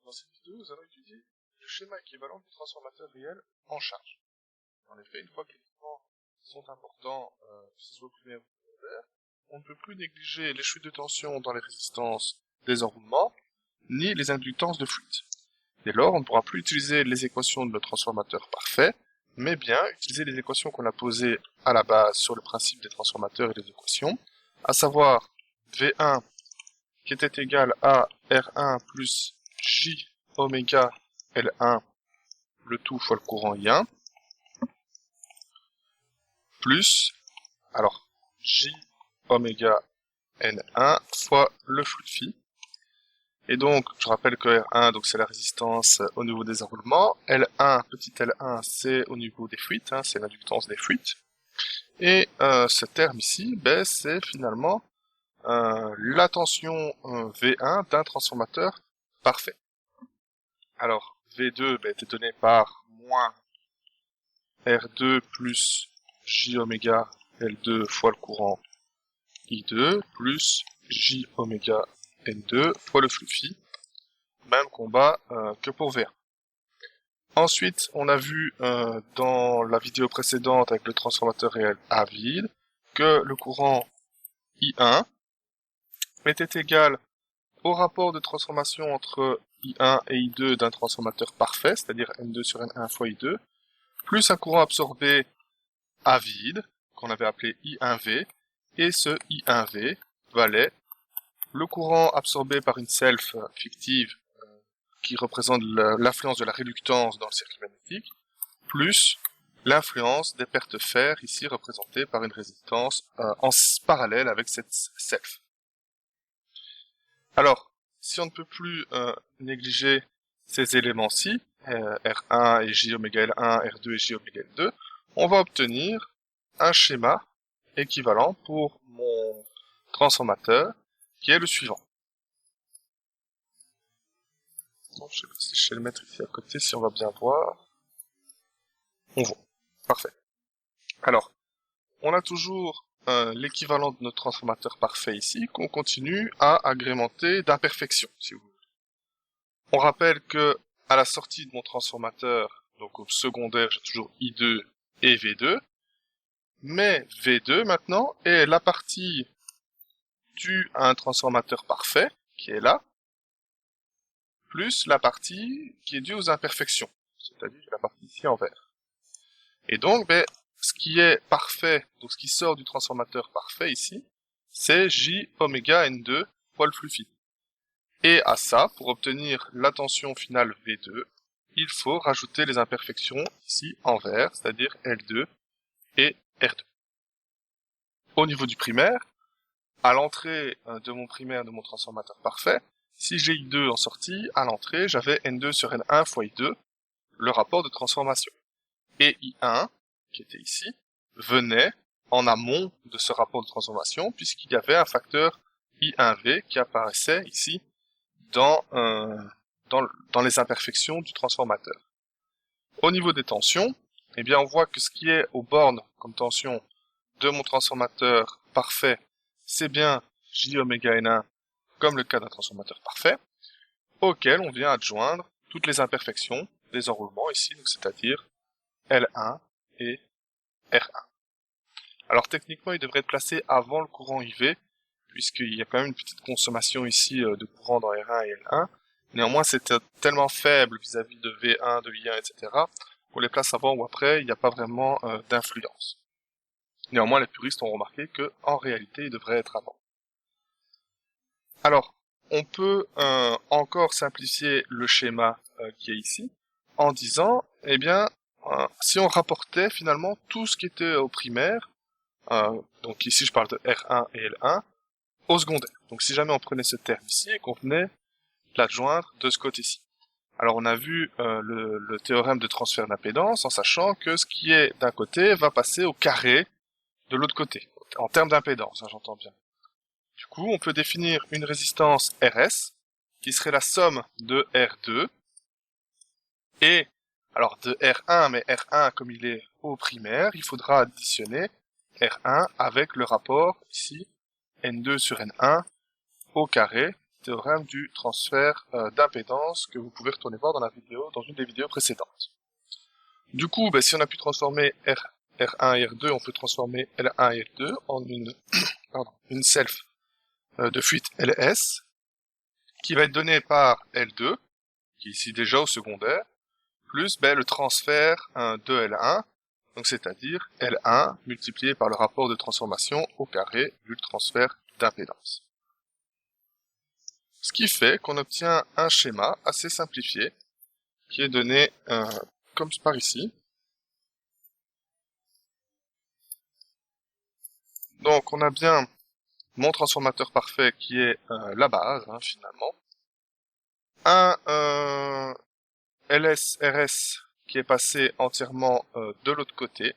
Dans cette vidéo, nous allons étudier le schéma équivalent du transformateur réel en charge. En effet, une fois que les mouvements sont importants, que ce soit au primaire ou au secondaire, on ne peut plus négliger les chutes de tension dans les résistances des enroulements, ni les inductances de fluide. Dès lors, on ne pourra plus utiliser les équations de notre transformateur parfait, mais bien utiliser les équations qu'on a posées à la base sur le principe des transformateurs et des équations, à savoir V1 qui était égal à R1 plus J oméga L1, le tout fois le courant I1, plus, alors, J oméga N1 fois le flux de phi. Et donc, je rappelle que R1, donc c'est la résistance au niveau des enroulements. L1, petit L1, c'est au niveau des fuites, hein, c'est l'inductance des fuites. Et ce terme ici, ben, c'est finalement la tension V1 d'un transformateur parfait. Alors, V2 ben, était donné par moins R2 plus J oméga L2 fois le courant I2 plus J oméga N2 fois le flux phi. Même combat que pour V1. Ensuite, on a vu dans la vidéo précédente avec le transformateur réel à vide que le courant I1 était égal au rapport de transformation entre I1 et I2 d'un transformateur parfait, c'est-à-dire N2 sur N1 fois I2, plus un courant absorbé à vide, qu'on avait appelé I1V, et ce I1V valait le courant absorbé par une self fictive qui représente l'influence de la réductance dans le circuit magnétique, plus l'influence des pertes fer, ici représentée par une résistance en parallèle avec cette self. Alors, si on ne peut plus négliger ces éléments-ci, R1 et J oméga L1, R2 et J oméga L2, on va obtenir un schéma équivalent pour mon transformateur, qui est le suivant. Donc, je sais pas si je vais le mettre ici à côté, si on va bien voir. On voit. Parfait. Alors, on a toujours l'équivalent de notre transformateur parfait ici, qu'on continue à agrémenter d'imperfections, si vous voulez. On rappelle que à la sortie de mon transformateur, donc au secondaire, j'ai toujours I2 et V2, mais V2 maintenant est la partie due à un transformateur parfait, qui est là, plus la partie qui est due aux imperfections, c'est-à-dire la partie ici en vert. Et donc, ben, ce qui est parfait, donc ce qui sort du transformateur parfait ici, c'est J oméga N2 fois le flux phi. Et à ça, pour obtenir la tension finale V2, il faut rajouter les imperfections ici en vert, c'est-à-dire L2 et R2. Au niveau du primaire, à l'entrée de mon primaire de mon transformateur parfait, si j'ai I2 en sortie, à l'entrée, j'avais N2 sur N1 fois I2, le rapport de transformation. Et I1, qui était ici, venait en amont de ce rapport de transformation, puisqu'il y avait un facteur I1V qui apparaissait ici dans les imperfections du transformateur. Au niveau des tensions, eh bien on voit que ce qui est aux bornes comme tension de mon transformateur parfait, c'est bien J oméga N1, comme le cas d'un transformateur parfait, auquel on vient adjoindre toutes les imperfections des enroulements ici, donc c'est-à-dire L1 et R1. Alors techniquement, il devrait être placé avant le courant IV, puisqu'il y a quand même une petite consommation ici de courant dans R1 et L1. Néanmoins, c'est tellement faible vis-à-vis de V1, de I1, etc., qu'on les place avant ou après, il n'y a pas vraiment d'influence. Néanmoins, les puristes ont remarqué que, en réalité, il devrait être avant. Alors, on peut encore simplifier le schéma qui est ici, en disant, eh bien, si on rapportait finalement tout ce qui était au primaire, donc ici je parle de R1 et L1, au secondaire. Donc si jamais on prenait ce terme ici et qu'on venait l'adjoindre de ce côté-ci. Alors on a vu le théorème de transfert d'impédance en sachant que ce qui est d'un côté va passer au carré de l'autre côté, en termes d'impédance, hein, j'entends bien. Du coup, on peut définir une résistance RS, qui serait la somme de R2, et, alors de R1, mais R1 comme il est au primaire, il faudra additionner R1 avec le rapport, ici, N2 sur N1, au carré, théorème du transfert d'impédance que vous pouvez retourner voir dans une des vidéos précédentes. Du coup, si on a pu transformer R1 et R2, on peut transformer L1 et L2 en une self de fuite LS, qui va être donnée par L2, qui est ici déjà au secondaire, plus le transfert de L1, donc c'est-à-dire L1 multiplié par le rapport de transformation au carré vu le transfert d'impédance. Ce qui fait qu'on obtient un schéma assez simplifié, qui est donné comme par ici. Donc on a bien mon transformateur parfait qui est la base, finalement. Un LS-RS qui est passé entièrement de l'autre côté.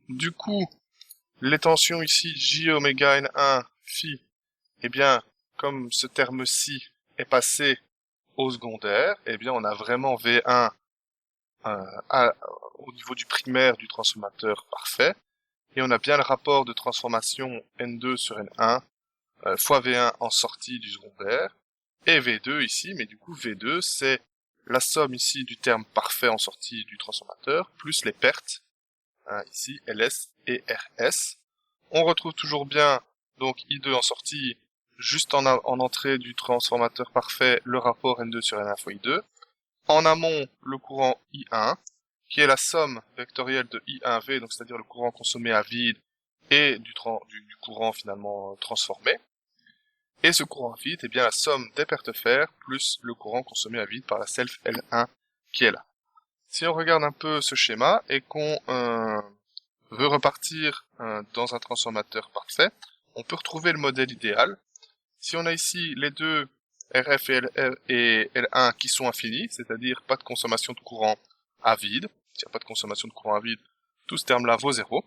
Du coup, les tensions ici, J oméga N1 phi, eh bien, comme ce terme-ci est passé au secondaire, eh bien, on a vraiment V1 au niveau du primaire du transformateur parfait, et on a bien le rapport de transformation N2 sur N1 fois V1 en sortie du secondaire, et V2 ici, mais du coup V2 c'est la somme ici du terme parfait en sortie du transformateur, plus les pertes, ici LS et RS. On retrouve toujours bien donc I2 en sortie, juste en entrée du transformateur parfait, le rapport N2 sur N1 fois I2. En amont, le courant I1, qui est la somme vectorielle de I1V, donc c'est-à-dire le courant consommé à vide, et du courant finalement transformé. Et ce courant vide est bien la somme des pertes fer plus le courant consommé à vide par la self L1 qui est là. Si on regarde un peu ce schéma et qu'on veut repartir dans un transformateur parfait, on peut retrouver le modèle idéal. Si on a ici les deux RF et L1 qui sont infinis, c'est-à-dire pas de consommation de courant à vide, s'il n'y a pas de consommation de courant à vide, tout ce terme-là vaut 0.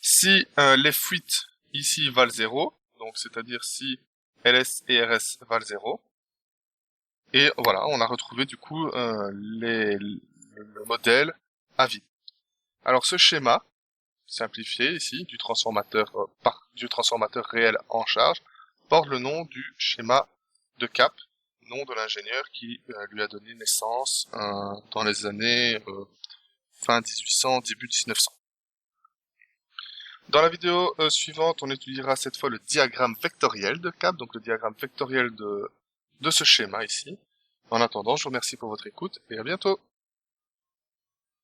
Si les fuites ici valent 0, donc c'est-à-dire si LS et RS valent 0, et voilà, on a retrouvé du coup le modèle à vide. Alors ce schéma, simplifié ici, du transformateur réel en charge, porte le nom du schéma de Cap, nom de l'ingénieur qui lui a donné naissance dans les années fin 1800, début 1900. Dans la vidéo suivante, on étudiera cette fois le diagramme vectoriel de Cap, donc le diagramme vectoriel de ce schéma ici. En attendant, je vous remercie pour votre écoute et à bientôt.